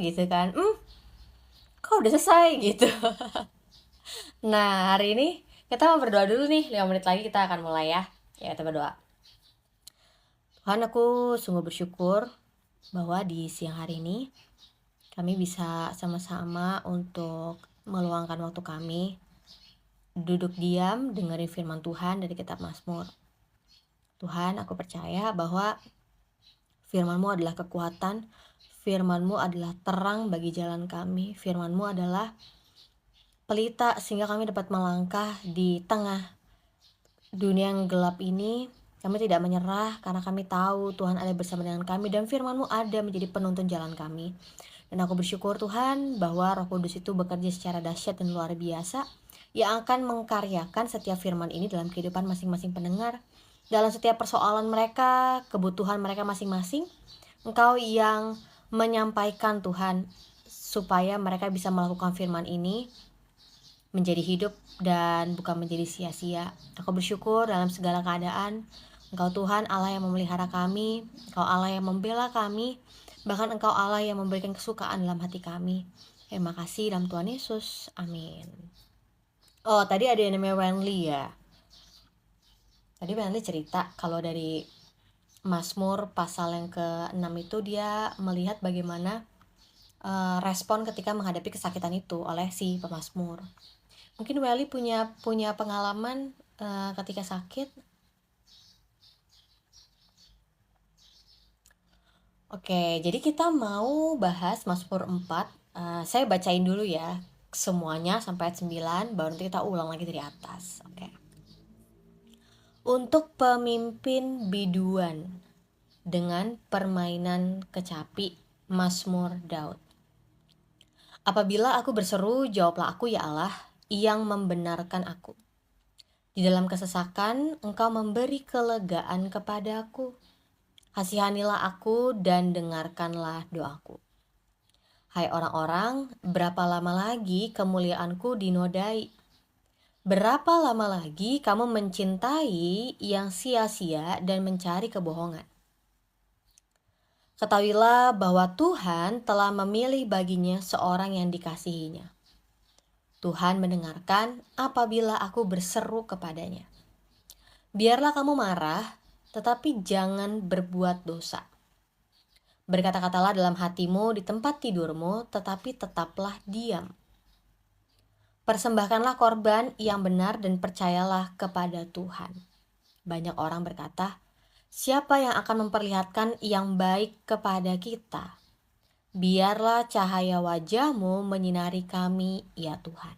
gitu kan. Kok udah selesai gitu. Nah, hari ini kita mau berdoa dulu nih. 5 menit lagi kita akan mulai ya. Ya, kita berdoa. Tuhan, aku sungguh bersyukur bahwa di siang hari ini kami bisa sama-sama untuk meluangkan waktu kami duduk diam dengerin firman Tuhan dari kitab Mazmur. Tuhan, aku percaya bahwa firman-Mu adalah kekuatan, firman-Mu adalah terang bagi jalan kami, firman-Mu adalah pelita sehingga kami dapat melangkah di tengah dunia yang gelap ini. Kami tidak menyerah karena kami tahu Tuhan ada bersama dengan kami dan firman-Mu ada menjadi penuntun jalan kami. Dan aku bersyukur Tuhan bahwa Roh Kudus itu bekerja secara dahsyat dan luar biasa yang akan mengkaryakan setiap firman ini dalam kehidupan masing-masing pendengar, dalam setiap persoalan mereka, kebutuhan mereka masing-masing. Engkau yang menyampaikan Tuhan supaya mereka bisa melakukan firman ini menjadi hidup dan bukan menjadi sia-sia. Aku bersyukur dalam segala keadaan Engkau Tuhan Allah yang memelihara kami, Engkau Allah yang membela kami, bahkan Engkau Allah yang memberikan kesukaan dalam hati kami. Terima kasih dalam Tuhan Yesus, amin. Oh, tadi ada yang namanya Wenli ya. Tadi Wenli cerita kalau dari Mazmur pasal yang ke-6 itu dia melihat bagaimana respon ketika menghadapi kesakitan itu oleh si pemazmur. Mungkin Wenli punya pengalaman ketika sakit. Oke, jadi kita mau bahas Mazmur 4. Saya bacain dulu ya semuanya sampai ayat 9, baru nanti kita ulang lagi dari atas. Oke. Untuk pemimpin biduan dengan permainan kecapi, Mazmur Daud. Apabila aku berseru, jawablah aku ya Allah, yang membenarkan aku. Di dalam kesesakan, Engkau memberi kelegaan kepadaku. Kasihanilah aku dan dengarkanlah doaku. Hai orang-orang, berapa lama lagi kemuliaanku dinodai? Berapa lama lagi kamu mencintai yang sia-sia dan mencari kebohongan? Ketahuilah bahwa Tuhan telah memilih baginya seorang yang dikasihinya. Tuhan mendengarkan apabila aku berseru kepadanya. Biarlah kamu marah, tetapi jangan berbuat dosa. Berkata-katalah dalam hatimu di tempat tidurmu, tetapi tetaplah diam. Persembahkanlah korban yang benar dan percayalah kepada Tuhan. Banyak orang berkata, siapa yang akan memperlihatkan yang baik kepada kita? Biarlah cahaya wajah-Mu menyinari kami, ya Tuhan.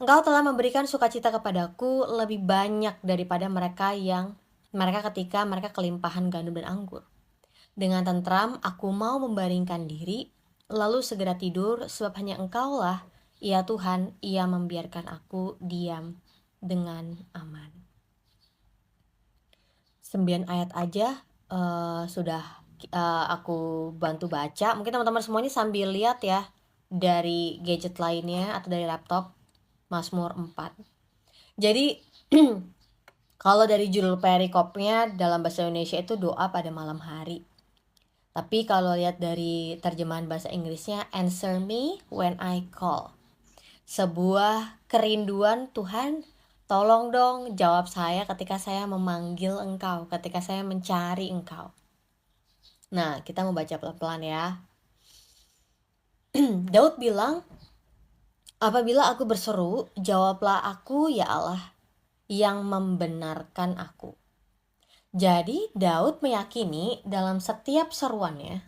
Engkau telah memberikan sukacita kepadaku lebih banyak daripada mereka ketika mereka kelimpahan gandum dan anggur. Dengan tentram aku mau membaringkan diri, lalu segera tidur, sebab hanya Engkaulah, ya Tuhan, yang membiarkan aku diam dengan aman. 9 ayat aja sudah aku bantu baca. Mungkin teman-teman semuanya sambil lihat ya dari gadget lainnya atau dari laptop. Mazmur 4. Jadi kalau dari judul perikopnya dalam bahasa Indonesia itu doa pada malam hari. Tapi kalau lihat dari terjemahan bahasa Inggrisnya, answer me when I call. Sebuah kerinduan, Tuhan, tolong dong jawab saya ketika saya memanggil Engkau, ketika saya mencari Engkau. Nah, kita mau baca pelan-pelan ya. Daud bilang, apabila aku berseru, jawablah aku ya Allah, yang membenarkan aku. Jadi Daud meyakini dalam setiap seruannya,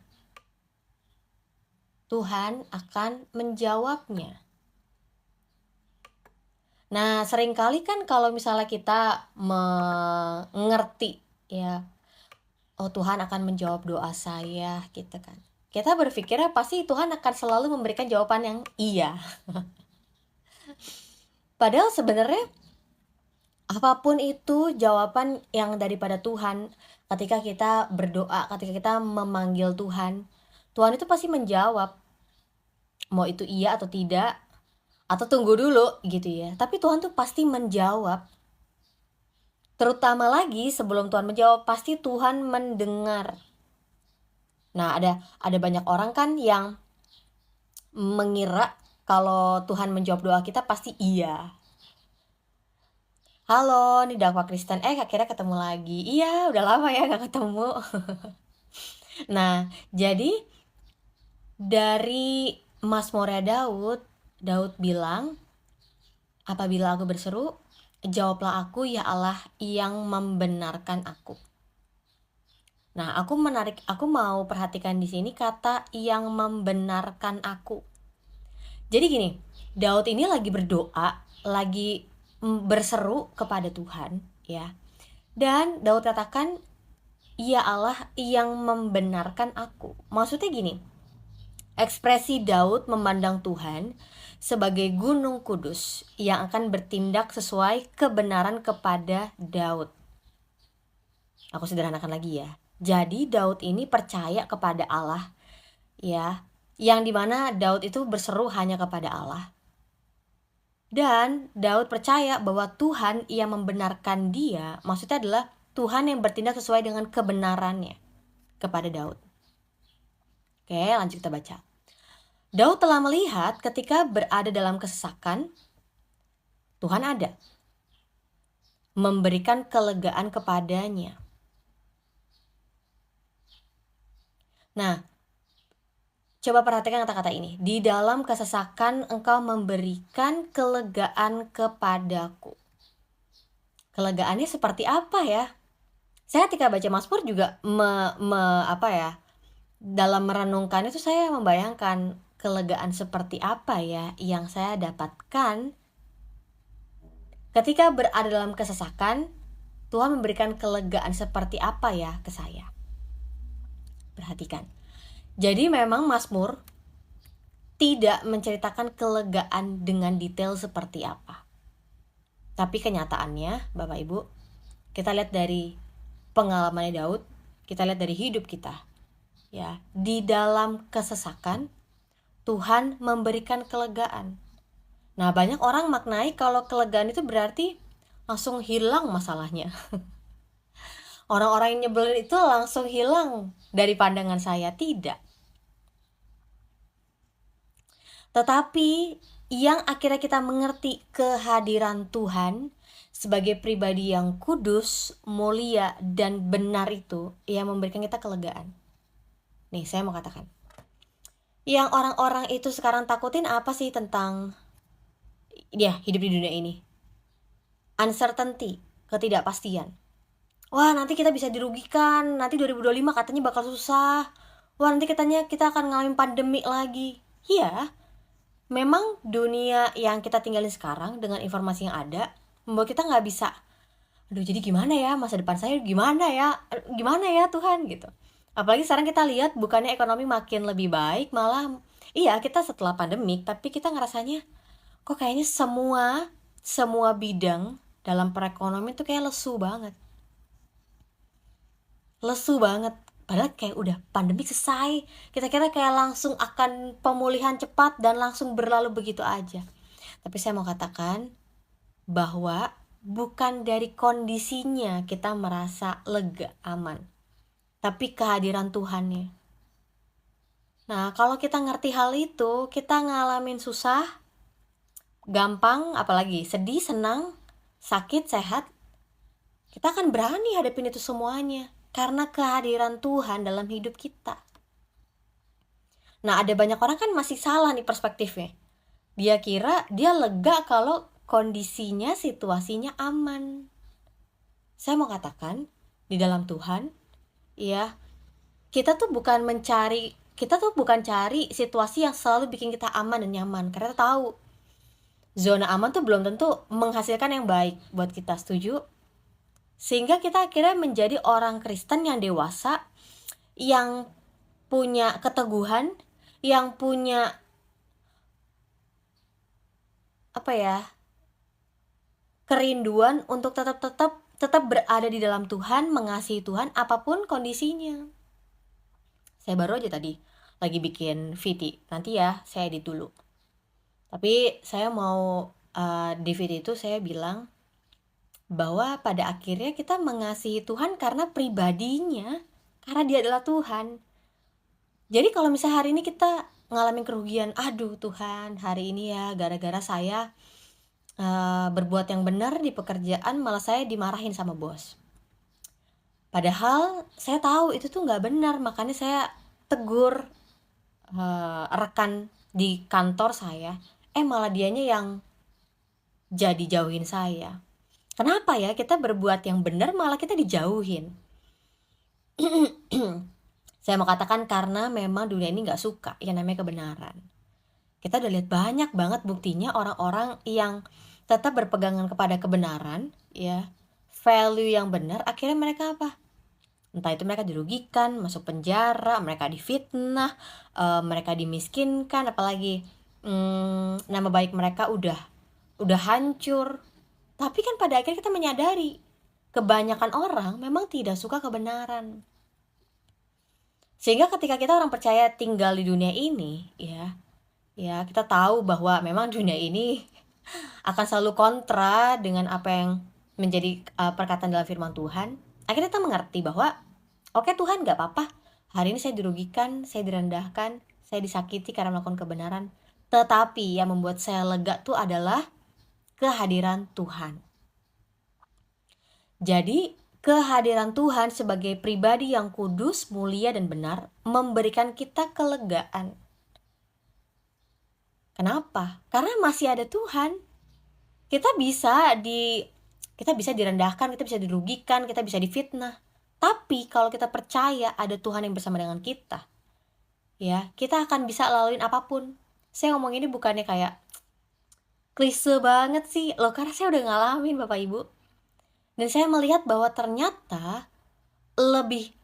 Tuhan akan menjawabnya. Nah, seringkali kan kalau misalnya kita mengerti ya, oh Tuhan akan menjawab doa saya gitu kan. Kita berpikirnya pasti Tuhan akan selalu memberikan jawaban yang iya. Padahal sebenarnya apapun itu jawaban yang daripada Tuhan, ketika kita berdoa, ketika kita memanggil Tuhan, Tuhan itu pasti menjawab. Mau itu iya atau tidak, atau tunggu dulu gitu ya. Tapi Tuhan tuh pasti menjawab. Terutama lagi sebelum Tuhan menjawab, pasti Tuhan mendengar. Nah, ada banyak orang kan yang mengira kalau Tuhan menjawab doa kita pasti iya. Halo, nih Dakwa Kristen. Akhirnya ketemu lagi. Iya, udah lama ya gak ketemu. Nah, jadi dari Mazmurnya Daud bilang, apabila aku berseru, jawablah aku ya Allah yang membenarkan aku. Nah, aku mau perhatikan di sini kata yang membenarkan aku. Jadi gini, Daud ini lagi berdoa, lagi berseru kepada Tuhan, ya. Dan Daud katakan, "Ya Allah yang membenarkan aku." Maksudnya gini, ekspresi Daud memandang Tuhan sebagai gunung kudus yang akan bertindak sesuai kebenaran kepada Daud. Aku sederhanakan lagi ya. Jadi Daud ini percaya kepada Allah, ya, yang dimana Daud itu berseru hanya kepada Allah. Dan Daud percaya bahwa Tuhan yang membenarkan dia, maksudnya adalah Tuhan yang bertindak sesuai dengan kebenarannya kepada Daud. Oke, lanjut kita baca. Daud telah melihat ketika berada dalam kesesakan, Tuhan ada, memberikan kelegaan kepadanya. Nah, coba perhatikan kata-kata ini. Di dalam kesesakan engkau memberikan kelegaan kepadaku. Kelegaannya seperti apa ya? Saya ketika baca Mazmur juga dalam merenungkan itu saya membayangkan kelegaan seperti apa ya yang saya dapatkan ketika berada dalam kesesakan. Tuhan memberikan kelegaan seperti apa ya ke saya? Perhatikan. Jadi memang Mazmur tidak menceritakan kelegaan dengan detail seperti apa. Tapi kenyataannya, Bapak Ibu, kita lihat dari pengalamannya Daud, kita lihat dari hidup kita. Ya, di dalam kesesakan, Tuhan memberikan kelegaan. Nah, banyak orang maknai kalau kelegaan itu berarti langsung hilang masalahnya. Orang-orang yang nyebelin itu langsung hilang dari pandangan saya, tidak. Tetapi yang akhirnya kita mengerti kehadiran Tuhan sebagai pribadi yang kudus, mulia, dan benar itu yang memberikan kita kelegaan. Nih, saya mau katakan, yang orang-orang itu sekarang takutin apa sih tentang dia hidup di dunia ini? Uncertainty, ketidakpastian. Wah, nanti kita bisa dirugikan, nanti 2025 katanya bakal susah. Wah, nanti katanya kita akan ngalamin pandemi lagi. Iya, memang dunia yang kita tinggalin sekarang dengan informasi yang ada membuat kita nggak bisa, aduh jadi gimana ya masa depan saya, gimana ya Tuhan gitu. Apalagi sekarang kita lihat bukannya ekonomi makin lebih baik, malah iya kita setelah pandemik, tapi kita ngerasanya kok kayaknya semua bidang dalam perekonomian tuh kayak lesu banget. Padahal kayak udah pandemi selesai, kita kira kayak langsung akan pemulihan cepat dan langsung berlalu begitu aja. Tapi saya mau katakan bahwa bukan dari kondisinya kita merasa lega, aman, tapi kehadiran Tuhannya. Nah, kalau kita ngerti hal itu, kita ngalamin susah, gampang, apalagi sedih, senang, sakit, sehat, kita akan berani hadapin itu semuanya karena kehadiran Tuhan dalam hidup kita. Nah, ada banyak orang kan masih salah nih perspektifnya. Dia kira dia lega kalau kondisinya, situasinya aman. Saya mau katakan, di dalam Tuhan, ya, kita tuh bukan cari situasi yang selalu bikin kita aman dan nyaman. Karena kita tahu, zona aman tuh belum tentu menghasilkan yang baik buat kita, setuju? Sehingga kita akhirnya menjadi orang Kristen yang dewasa, yang punya keteguhan, yang punya kerinduan untuk tetap berada di dalam Tuhan, mengasihi Tuhan apapun kondisinya. Saya baru aja tadi lagi bikin VT, nanti ya saya edit dulu. Tapi saya mau di VT itu saya bilang bahwa pada akhirnya kita mengasihi Tuhan karena pribadinya, karena dia adalah Tuhan. Jadi kalau misalnya hari ini kita ngalamin kerugian, aduh Tuhan hari ini ya gara-gara saya berbuat yang benar di pekerjaan malah saya dimarahin sama bos. Padahal saya tahu itu tuh nggak benar, makanya saya tegur rekan di kantor saya. Malah dianya yang jadi jauhin saya. Kenapa ya kita berbuat yang benar malah kita dijauhin? Saya mau katakan karena memang dunia ini nggak suka yang namanya kebenaran. Kita udah lihat banyak banget buktinya orang-orang yang tetap berpegangan kepada kebenaran, ya, value yang benar, akhirnya mereka apa? Entah itu mereka dirugikan, masuk penjara, mereka difitnah, mereka dimiskinkan, apalagi nama baik mereka udah hancur. Tapi kan pada akhirnya kita menyadari kebanyakan orang memang tidak suka kebenaran. Sehingga ketika kita orang percaya tinggal di dunia ini, ya kita tahu bahwa memang dunia ini akan selalu kontra dengan apa yang menjadi perkataan dalam firman Tuhan. Akhirnya kita mengerti bahwa oke Tuhan, gak apa-apa, hari ini saya dirugikan, saya direndahkan, saya disakiti karena melakukan kebenaran. Tetapi yang membuat saya lega tuh adalah kehadiran Tuhan. Jadi kehadiran Tuhan sebagai pribadi yang kudus, mulia, dan benar memberikan kita kelegaan. Kenapa? Karena masih ada Tuhan. Kita bisa direndahkan, kita bisa dirugikan, kita bisa difitnah. Tapi kalau kita percaya ada Tuhan yang bersama dengan kita, ya, kita akan bisa laluin apapun. Saya ngomong ini bukannya kayak klise banget sih, loh, karena saya udah ngalamin Bapak Ibu. Dan saya melihat bahwa ternyata lebih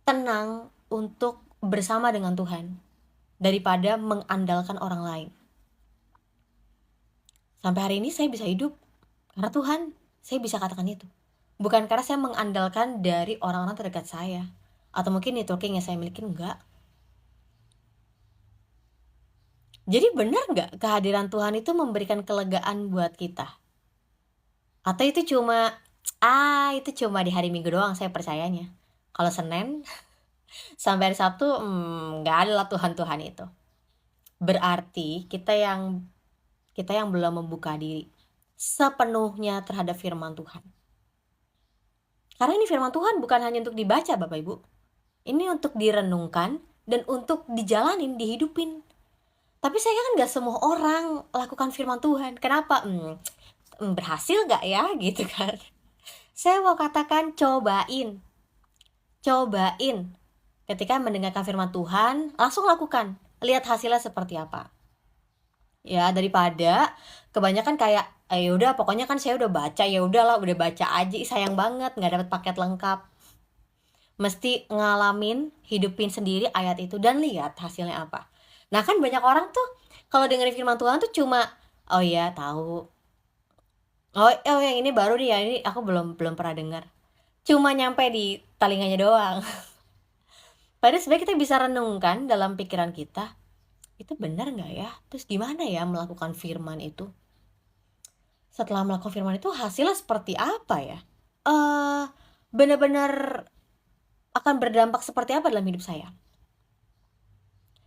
tenang untuk bersama dengan Tuhan daripada mengandalkan orang lain. Sampai hari ini saya bisa hidup karena Tuhan. Saya bisa katakan itu. Bukan karena saya mengandalkan dari orang-orang terdekat saya, atau mungkin networking yang saya miliki, enggak. Jadi benar nggak kehadiran Tuhan itu memberikan kelegaan buat kita? Atau itu cuma di hari Minggu doang saya percayanya. Kalau Senin sampai hari Sabtu nggak ada lah Tuhan itu. Berarti kita yang belum membuka diri sepenuhnya terhadap firman Tuhan. Karena ini firman Tuhan bukan hanya untuk dibaca Bapak Ibu. Ini untuk direnungkan dan untuk dijalanin, dihidupin. Tapi saya kan gak semua orang lakukan firman Tuhan. Kenapa? Berhasil gak ya? Gitu kan. Saya mau katakan cobain. Ketika mendengarkan firman Tuhan, langsung lakukan. Lihat hasilnya seperti apa. Ya, daripada kebanyakan kayak udah pokoknya kan saya udah baca, ya udahlah udah baca aja, sayang banget nggak dapat paket lengkap. Mesti ngalamin, hidupin sendiri ayat itu dan lihat hasilnya apa. Nah kan banyak orang tuh kalau dengerin firman Tuhan tuh cuma oh ya tahu, oh yang ini baru nih ya, ini aku belum pernah dengar, cuma nyampe di telinganya doang. Padahal sebenarnya kita bisa renungkan dalam pikiran kita, itu benar nggak ya? Terus gimana ya melakukan firman itu? Setelah melakukan firman itu hasilnya seperti apa ya? Benar-benar akan berdampak seperti apa dalam hidup saya?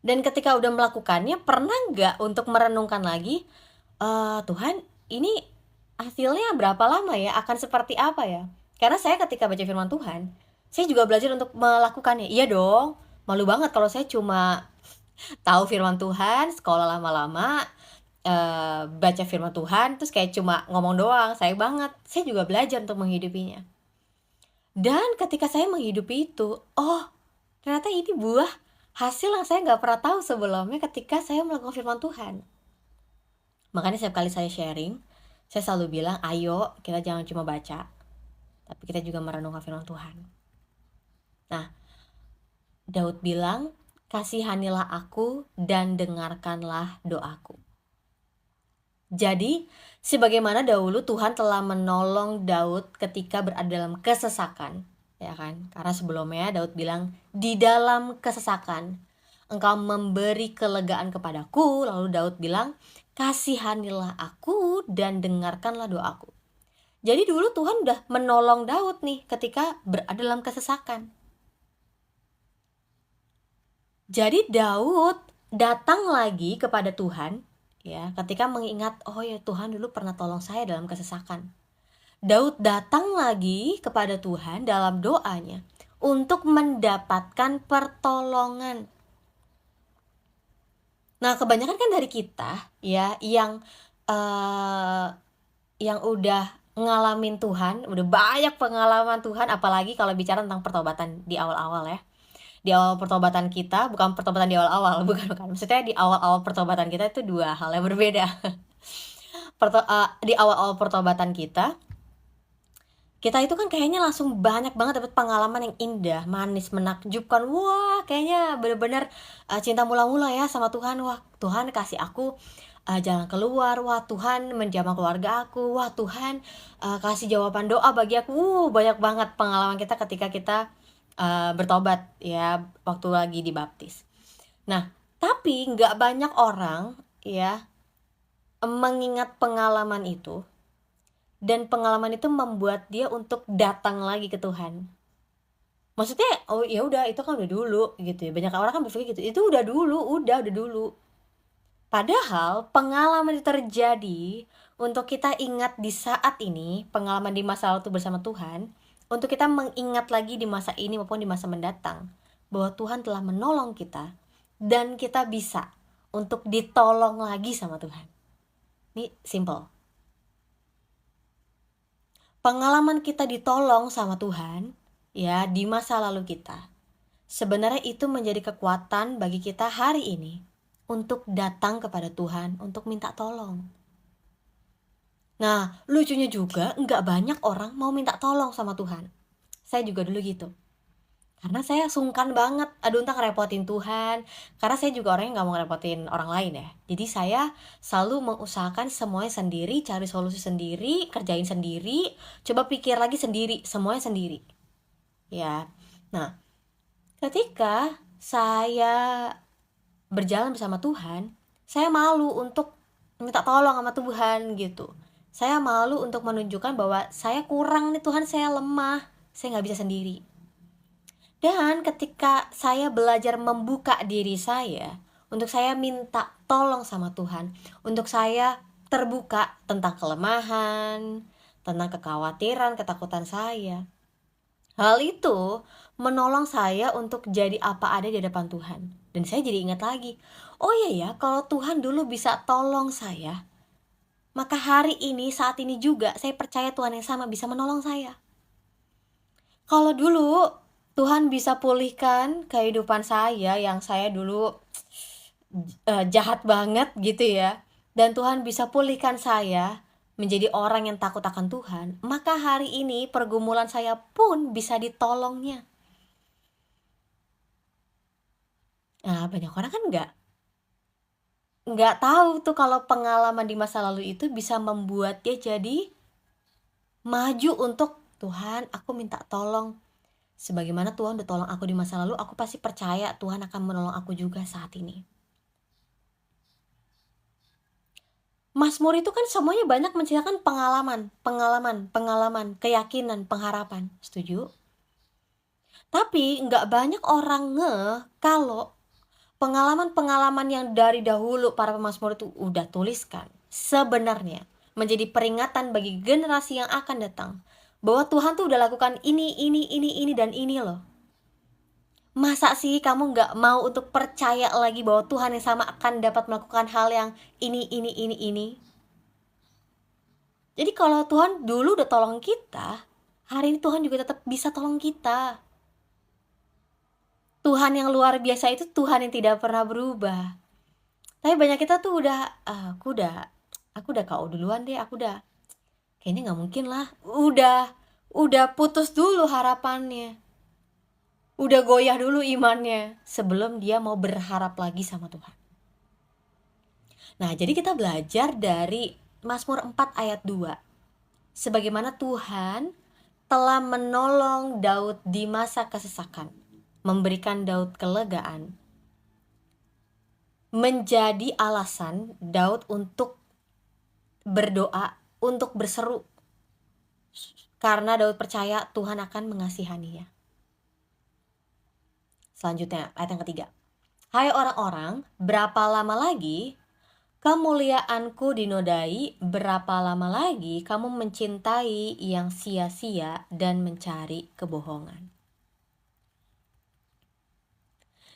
Dan ketika udah melakukannya, pernah nggak untuk merenungkan lagi, Tuhan ini hasilnya berapa lama ya? Akan seperti apa ya? Karena saya ketika baca firman Tuhan, saya juga belajar untuk melakukannya. Iya dong, malu banget kalau saya cuma tahu firman Tuhan, sekolah lama-lama, baca firman Tuhan, terus kayak cuma ngomong doang. Sayang banget, saya juga belajar untuk menghidupinya. Dan ketika saya menghidupi itu, oh ternyata ini buah hasil yang saya gak pernah tahu sebelumnya ketika saya melakukan firman Tuhan. Makanya setiap kali saya sharing, saya selalu bilang, ayo kita jangan cuma baca, tapi kita juga merenungkan firman Tuhan. Nah, Daud bilang, kasihanilah aku dan dengarkanlah doaku. Jadi, sebagaimana dahulu Tuhan telah menolong Daud ketika berada dalam kesesakan, ya kan? Karena sebelumnya Daud bilang, di dalam kesesakan engkau memberi kelegaan kepadaku. Lalu Daud bilang, kasihanilah aku dan dengarkanlah doaku. Jadi dulu Tuhan udah menolong Daud nih ketika berada dalam kesesakan. Jadi Daud datang lagi kepada Tuhan ya, ketika mengingat, oh ya Tuhan dulu pernah tolong saya dalam kesesakan. Daud datang lagi kepada Tuhan dalam doanya untuk mendapatkan pertolongan. Nah, kebanyakan kan dari kita ya yang udah ngalamin Tuhan, udah banyak pengalaman Tuhan, apalagi kalau bicara tentang pertobatan di awal-awal ya. Di awal pertobatan kita, bukan pertobatan di awal-awal, bukan. Maksudnya di awal-awal pertobatan kita itu dua hal yang berbeda. Di awal-awal pertobatan kita itu kan kayaknya langsung banyak banget dapat pengalaman yang indah, manis, menakjubkan. Wah, kayaknya bener-bener cinta mula-mula ya sama Tuhan. Wah, Tuhan kasih aku jalan keluar. Wah, Tuhan menjamah keluarga aku. Wah, Tuhan kasih jawaban doa bagi aku. Banyak banget pengalaman kita ketika kita bertobat ya, waktu lagi dibaptis. Nah, tapi nggak banyak orang ya mengingat pengalaman itu, dan pengalaman itu membuat dia untuk datang lagi ke Tuhan. Maksudnya, oh ya udah itu kan udah dulu gitu ya. Banyak orang kan berpikir gitu. Itu udah dulu. Padahal pengalaman itu terjadi untuk kita ingat di saat ini, pengalaman di masa lalu bersama Tuhan, untuk kita mengingat lagi di masa ini maupun di masa mendatang bahwa Tuhan telah menolong kita dan kita bisa untuk ditolong lagi sama Tuhan. Ini simple. Pengalaman kita ditolong sama Tuhan ya di masa lalu kita, sebenarnya itu menjadi kekuatan bagi kita hari ini untuk datang kepada Tuhan untuk minta tolong. Nah, lucunya juga nggak banyak orang mau minta tolong sama Tuhan. Saya juga dulu gitu. Karena saya sungkan banget, aduh entah ngerepotin Tuhan. Karena saya juga orangnya nggak mau ngerepotin orang lain ya. Jadi saya selalu mengusahakan semuanya sendiri, cari solusi sendiri, kerjain sendiri, coba pikir lagi sendiri, semuanya sendiri. Ya, nah ketika saya berjalan bersama Tuhan, saya malu untuk minta tolong sama Tuhan gitu. Saya malu untuk menunjukkan bahwa saya kurang nih Tuhan, saya lemah, saya nggak bisa sendiri. Dan ketika saya belajar membuka diri saya untuk saya minta tolong sama Tuhan, untuk saya terbuka tentang kelemahan, tentang kekhawatiran, ketakutan saya, hal itu menolong saya untuk jadi apa ada di hadapan Tuhan. Dan saya jadi ingat lagi, oh iya ya, kalau Tuhan dulu bisa tolong saya, maka hari ini, saat ini juga saya percaya Tuhan yang sama bisa menolong saya. Kalau dulu Tuhan bisa pulihkan kehidupan saya yang saya dulu jahat banget gitu ya, dan Tuhan bisa pulihkan saya menjadi orang yang takut akan Tuhan, maka hari ini pergumulan saya pun bisa ditolongnya. Nah, banyak orang kan nggak tahu tuh kalau pengalaman di masa lalu itu bisa membuat dia jadi maju untuk Tuhan, aku minta tolong. Sebagaimana Tuhan udah tolong aku di masa lalu, aku pasti percaya Tuhan akan menolong aku juga saat ini. Mazmur itu kan semuanya banyak menceritakan pengalaman, keyakinan, pengharapan. Setuju? Tapi nggak banyak orang kalau pengalaman-pengalaman yang dari dahulu para pemazmur itu udah tuliskan sebenarnya menjadi peringatan bagi generasi yang akan datang bahwa Tuhan tuh udah lakukan ini dan ini loh. Masa sih kamu nggak mau untuk percaya lagi bahwa Tuhan yang sama akan dapat melakukan hal yang ini. Jadi kalau Tuhan dulu udah tolong kita, hari ini Tuhan juga tetap bisa tolong kita. Tuhan yang luar biasa itu Tuhan yang tidak pernah berubah. Tapi banyak kita tuh udah aku udah KO duluan deh, kayaknya nggak mungkin lah, udah putus dulu harapannya, udah goyah dulu imannya sebelum dia mau berharap lagi sama Tuhan. Nah, jadi kita belajar dari Mazmur 4 ayat 2. Sebagaimana Tuhan telah menolong Daud di masa kesesakan, memberikan Daud kelegaan, menjadi alasan Daud untuk berdoa, untuk berseru, karena Daud percaya Tuhan akan mengasihaninya. Selanjutnya ayat yang ketiga. Hai orang-orang, berapa lama lagi kemuliaanku dinodai? Berapa lama lagi kamu mencintai yang sia-sia dan mencari kebohongan?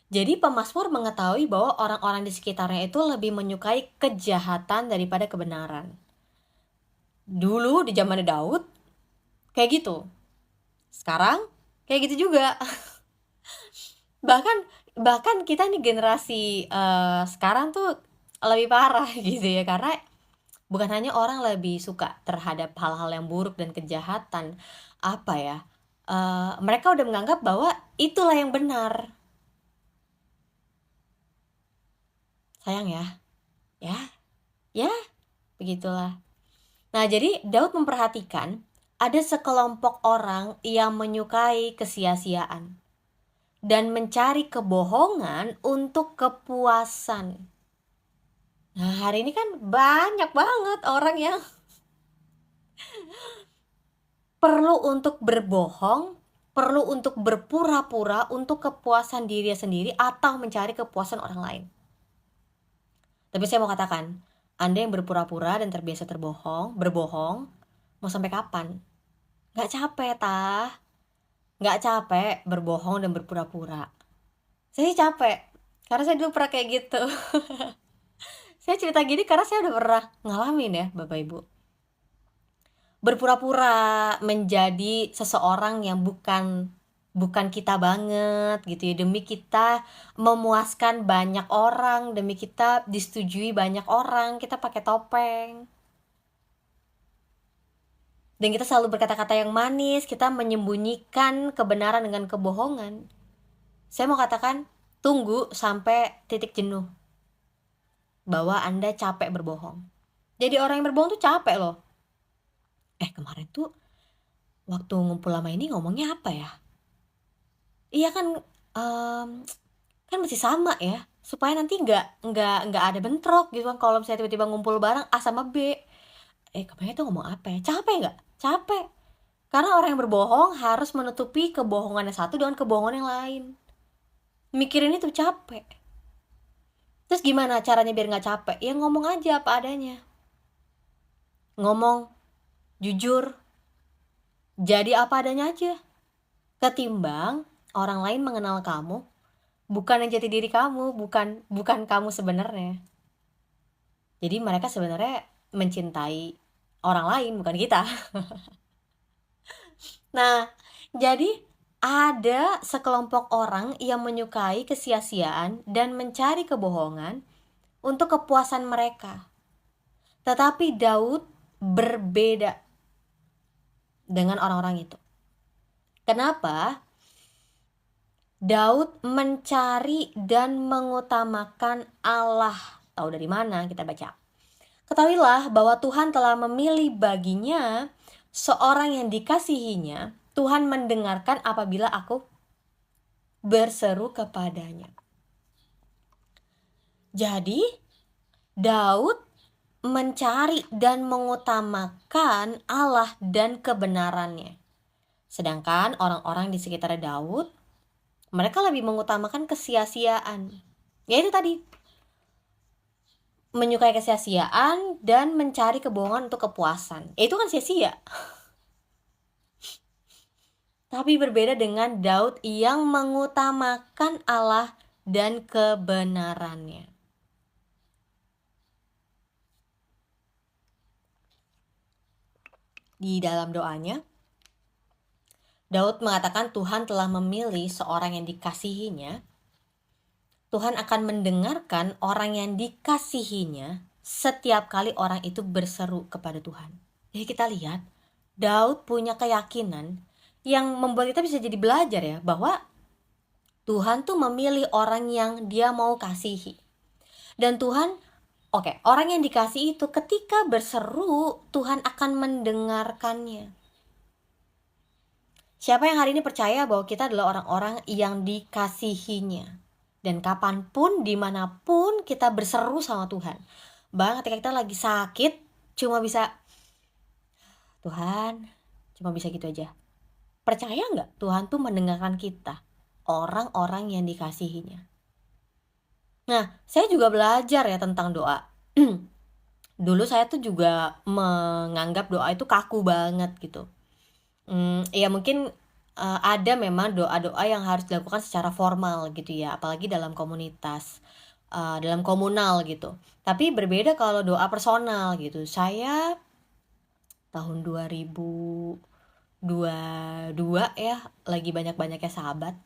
Jadi pemazmur mengetahui bahwa orang-orang di sekitarnya itu lebih menyukai kejahatan daripada kebenaran. Dulu di zaman Daud kayak gitu. Sekarang kayak gitu juga. bahkan kita nih generasi sekarang tuh lebih parah gitu ya, karena bukan hanya orang lebih suka terhadap hal-hal yang buruk dan kejahatan, apa ya, mereka udah menganggap bahwa itulah yang benar. Sayang ya, ya, ya, begitulah. Nah, jadi Daud memperhatikan ada sekelompok orang yang menyukai kesia-siaan dan mencari kebohongan untuk kepuasan. Nah, hari ini kan banyak banget orang yang perlu untuk berbohong, perlu untuk berpura-pura untuk kepuasan diri sendiri atau mencari kepuasan orang lain. Tapi saya mau katakan, Anda yang berpura-pura dan terbiasa berbohong, mau sampai kapan? Gak capek, tah? Gak capek berbohong dan berpura-pura? Saya sih capek, karena saya dulu pernah kayak gitu. Saya cerita gini karena saya udah pernah ngalamin ya, Bapak Ibu. Berpura-pura menjadi seseorang yang bukan kita banget gitu ya, demi kita memuaskan banyak orang, demi kita disetujui banyak orang, kita pakai topeng. Dan kita selalu berkata-kata yang manis, kita menyembunyikan kebenaran dengan kebohongan. Saya mau katakan, tunggu sampai titik jenuh bahwa Anda capek berbohong. Jadi orang yang berbohong tuh capek loh. Kemarin tuh waktu ngumpul lama ini ngomongnya apa ya? Iya kan, kan masih sama ya, supaya nanti nggak ada bentrok gitu kan. Kalau misalnya tiba-tiba ngumpul bareng A sama B, kemarin tuh ngomong apa ya? Capek nggak? Capek. Karena orang yang berbohong harus menutupi kebohongan yang satu dengan kebohongan yang lain. Mikirin itu capek. Terus gimana caranya biar nggak capek? Ya ngomong aja apa adanya. Ngomong jujur, jadi apa adanya aja. Ketimbang orang lain mengenal kamu bukan yang jati diri kamu, bukan kamu sebenarnya. Jadi mereka sebenarnya mencintai orang lain, bukan kita. Nah, jadi ada sekelompok orang yang menyukai kesia-siaan dan mencari kebohongan untuk kepuasan mereka. Tetapi Daud berbeda dengan orang-orang itu. Kenapa? Daud mencari dan mengutamakan Allah. Tahu dari mana? Kita baca. Ketahuilah bahwa Tuhan telah memilih baginya seorang yang dikasihinya. Tuhan mendengarkan apabila aku berseru kepadanya. Jadi, Daud mencari dan mengutamakan Allah dan kebenarannya. Sedangkan orang-orang di sekitar Daud, mereka lebih mengutamakan kesia-siaan. Yaitu tadi, menyukai kesia-siaan dan mencari kebohongan untuk kepuasan. Itu kan sia-sia. Tapi berbeda dengan Daud yang mengutamakan Allah dan kebenarannya. Di dalam doanya, Daud mengatakan Tuhan telah memilih seorang yang dikasihinya. Tuhan akan mendengarkan orang yang dikasihinya setiap kali orang itu berseru kepada Tuhan. Jadi kita lihat, Daud punya keyakinan yang membuat kita bisa jadi belajar ya, bahwa Tuhan tuh memilih orang yang dia mau kasihi. Dan Tuhan, orang yang dikasihi itu ketika berseru, Tuhan akan mendengarkannya. Siapa yang hari ini percaya bahwa kita adalah orang-orang yang dikasihinya? Dan kapanpun, dimanapun kita berseru sama Tuhan. Bahkan ketika kita lagi sakit, cuma bisa, Tuhan, cuma bisa gitu aja. Percaya nggak Tuhan tuh mendengarkan kita? Orang-orang yang dikasihinya. Nah, saya juga belajar ya tentang doa. Dulu saya tuh juga menganggap doa itu kaku banget gitu. Ya mungkin, ada memang doa-doa yang harus dilakukan secara formal gitu ya, apalagi dalam komunitas, dalam komunal gitu. Tapi berbeda kalau doa personal gitu. Saya tahun 2022 ya, lagi banyak-banyaknya sahabat.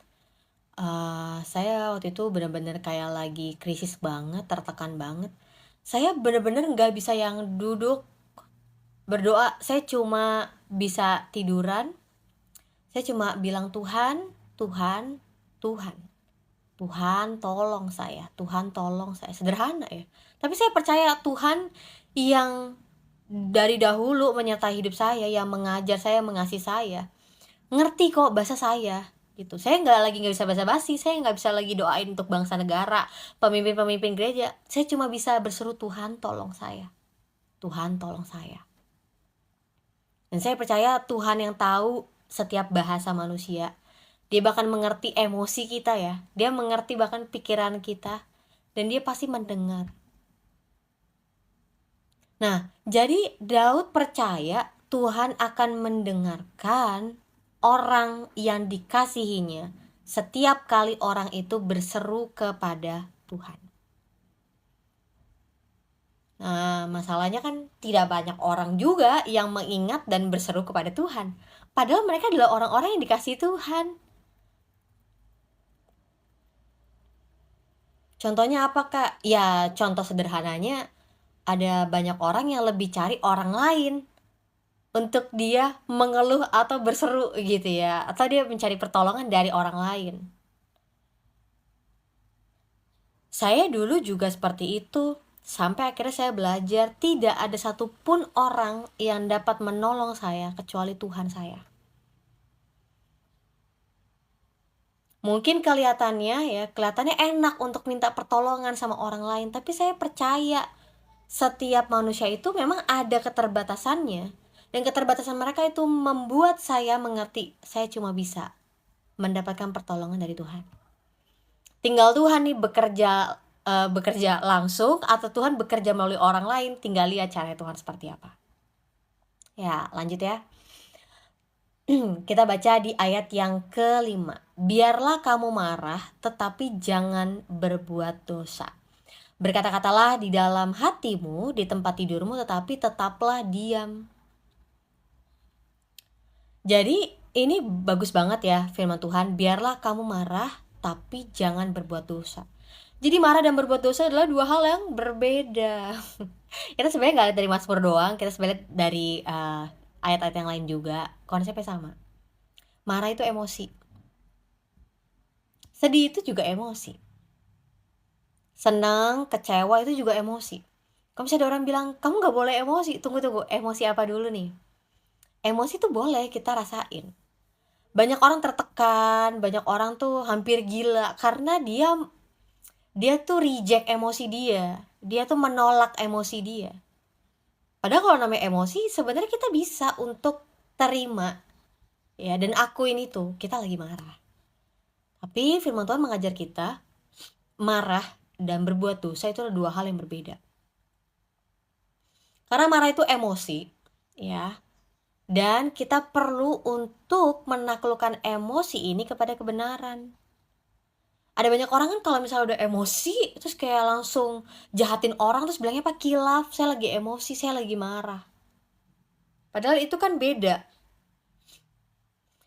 Saya waktu itu bener-bener kayak lagi krisis banget, tertekan banget. Saya bener-bener nggak bisa yang duduk berdoa, saya cuma bisa tiduran. Saya cuma bilang, Tuhan, Tuhan, Tuhan, Tuhan tolong saya, Tuhan tolong saya. Sederhana ya, tapi saya percaya Tuhan yang dari dahulu menyertai hidup saya, yang mengajar saya, mengasihi saya, ngerti kok bahasa saya gitu. Saya nggak bisa basa-basi, saya nggak bisa lagi doain untuk bangsa negara, pemimpin-pemimpin gereja. Saya cuma bisa berseru, Tuhan tolong saya, Tuhan tolong saya. Dan saya percaya Tuhan yang tahu setiap bahasa manusia. Dia bahkan mengerti emosi kita ya. Dia mengerti bahkan pikiran kita. Dan dia pasti mendengar. Nah, jadi Daud percaya Tuhan akan mendengarkan orang yang dikasihinya setiap kali orang itu berseru kepada Tuhan. Nah, masalahnya kan tidak banyak orang juga yang mengingat dan berseru kepada Tuhan. Padahal mereka adalah orang-orang yang dikasihi Tuhan. Contohnya apa, Kak? Ya, contoh sederhananya, ada banyak orang yang lebih cari orang lain untuk dia mengeluh atau berseru gitu ya. Atau dia mencari pertolongan dari orang lain. Saya dulu juga seperti itu. Sampai akhirnya saya belajar tidak ada satupun orang yang dapat menolong saya kecuali Tuhan saya. Mungkin kelihatannya enak untuk minta pertolongan sama orang lain. Tapi saya percaya setiap manusia itu memang ada keterbatasannya. Dan keterbatasan mereka itu membuat saya mengerti saya cuma bisa mendapatkan pertolongan dari Tuhan. Tinggal Tuhan nih bekerja langsung atau Tuhan bekerja melalui orang lain, tinggal lihat cara Tuhan seperti apa. Ya, lanjut ya. Kita baca di ayat yang ke-5. Biarlah kamu marah, tetapi jangan berbuat dosa. Berkata-katalah di dalam hatimu, di tempat tidurmu, tetapi tetaplah diam. Jadi ini bagus banget ya firman Tuhan. Biarlah kamu marah, tapi jangan berbuat dosa. Jadi marah dan berbuat dosa adalah dua hal yang berbeda. Kita sebenarnya nggak lihat dari Mazmur doang, kita sebenarnya lihat dari ayat-ayat yang lain juga. Konsepnya sama. Marah itu emosi. Sedih itu juga emosi. Senang, kecewa itu juga emosi. Kalau misalnya ada orang bilang, kamu gak boleh emosi. Tunggu, emosi apa dulu nih? Emosi tuh boleh kita rasain. Banyak orang tertekan, banyak orang tuh hampir gila. Karena dia tuh reject emosi dia. Dia tuh menolak emosi dia. Padahal kalau namanya emosi, sebenarnya kita bisa untuk terima. Ya, dan akuin itu, kita lagi marah. Tapi firman Tuhan mengajar kita, marah dan berbuat dosa itu adalah dua hal yang berbeda. Karena marah itu emosi, ya. Dan kita perlu untuk menaklukkan emosi ini kepada kebenaran. Ada banyak orang kan kalau misalnya udah emosi, terus kayak langsung jahatin orang, terus bilangnya apa, kilaf, saya lagi emosi, saya lagi marah. Padahal itu kan beda.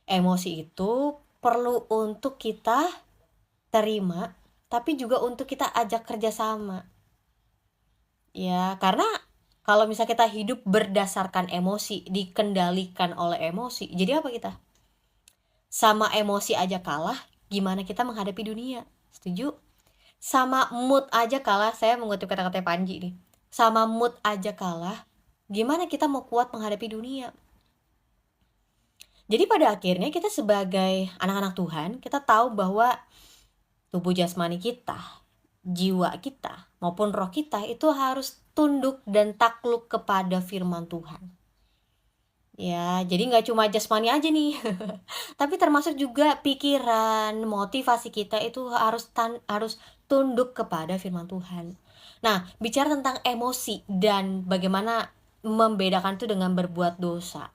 Emosi itu perlu untuk kita terima, tapi juga untuk kita ajak kerjasama. Ya, karena kalau misalnya kita hidup berdasarkan emosi, dikendalikan oleh emosi, jadi apa kita? Sama emosi aja kalah, gimana kita menghadapi dunia? Setuju? Sama mood aja kalah, saya mengutip kata-kata Panji nih. Sama mood aja kalah, gimana kita mau kuat menghadapi dunia? Jadi pada akhirnya kita sebagai anak-anak Tuhan, kita tahu bahwa tubuh jasmani kita, jiwa kita, maupun roh kita itu harus tunduk dan takluk kepada firman Tuhan. Ya, jadi gak cuma jasmani aja nih. Tapi termasuk juga pikiran, motivasi kita itu harus tunduk kepada firman Tuhan. Nah, bicara tentang emosi dan bagaimana membedakan itu dengan berbuat dosa,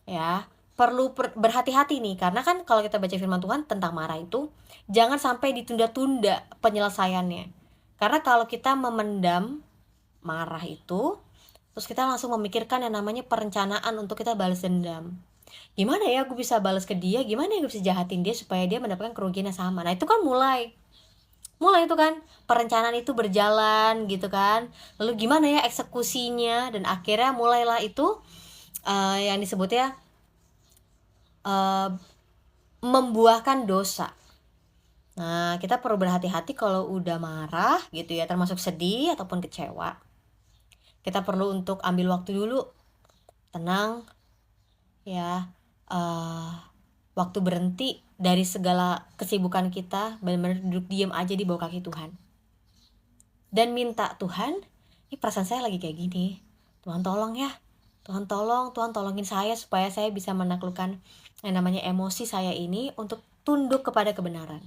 ya perlu berhati-hati nih, karena kan kalau kita baca firman Tuhan tentang marah itu jangan sampai ditunda-tunda penyelesaiannya. Karena kalau kita memendam marah itu, terus kita langsung memikirkan yang namanya perencanaan untuk kita balas dendam. Gimana ya gue bisa balas ke dia, gimana ya gue bisa jahatin dia supaya dia mendapatkan kerugian yang sama. Nah itu kan mulai itu kan perencanaan itu berjalan gitu kan. Lalu gimana ya eksekusinya, dan akhirnya mulailah itu yang disebutnya membuahkan dosa. Nah, kita perlu berhati-hati kalau udah marah gitu ya, termasuk sedih ataupun kecewa. Kita perlu untuk ambil waktu dulu, tenang ya, waktu berhenti dari segala kesibukan kita, benar-benar duduk diam aja di bawah kaki Tuhan. Dan minta, Tuhan, ini perasaan saya lagi kayak gini. Tuhan tolong ya. Tuhan tolongin saya supaya saya bisa menaklukkan yang namanya emosi saya ini untuk tunduk kepada kebenaran.